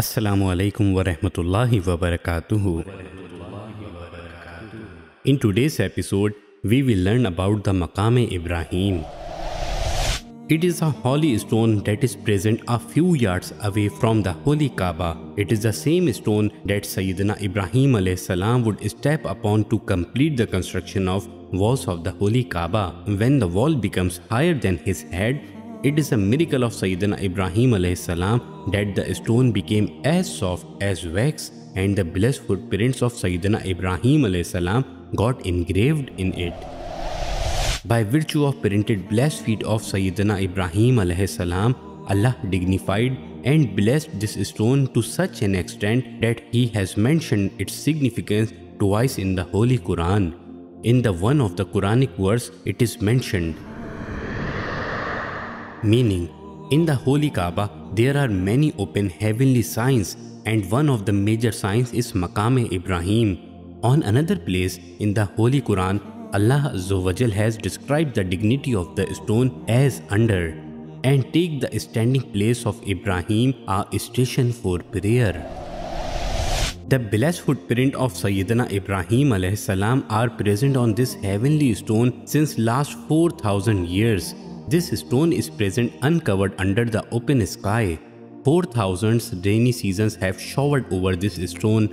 Assalamu alaikum wa rahmatullahi wa barakatuhu. In today's episode, we will learn about the Maqam-e Ibrahim. It is a holy stone that is present a few yards away from the Holy Kaaba. It is the same stone that Sayyidina Ibrahim alayhi salam would step upon to complete the construction of walls of the Holy Kaaba. When the wall becomes higher than his head, it is a miracle of Sayyidina Ibrahim alayhi salam that the stone became as soft as wax and the blessed footprints of Sayyidina Ibrahim alayhi salam got engraved in it. By virtue of printed blessed feet of Sayyidina Ibrahim alayhi salam, Allah dignified and blessed this stone to such an extent that He has mentioned its significance twice in the Holy Quran. In the one of the Quranic verse, it is mentioned, meaning, in the Holy Kaaba, there are many open heavenly signs, and one of the major signs is Maqam-e Ibrahim. On another place in the Holy Quran, Allah Azza wa Jal has described the dignity of the stone as under, and take the standing place of Ibrahim a station for prayer. The blessed footprint of Sayyidina Ibrahim alayhi salam are present on this heavenly stone since last 4,000 years. This stone is present uncovered under the open sky. 4,000 rainy seasons have showered over this stone.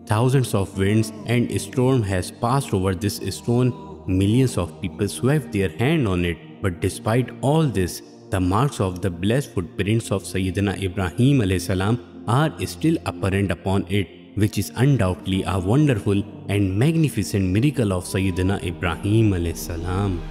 Thousands of winds and storm has passed over this stone. Millions of people swept their hand on it. But despite all this, the marks of the blessed footprints of Sayyidina Ibrahim alayhi salam are still apparent upon it, which is undoubtedly a wonderful and magnificent miracle of Sayyidina Ibrahim alayhi salam.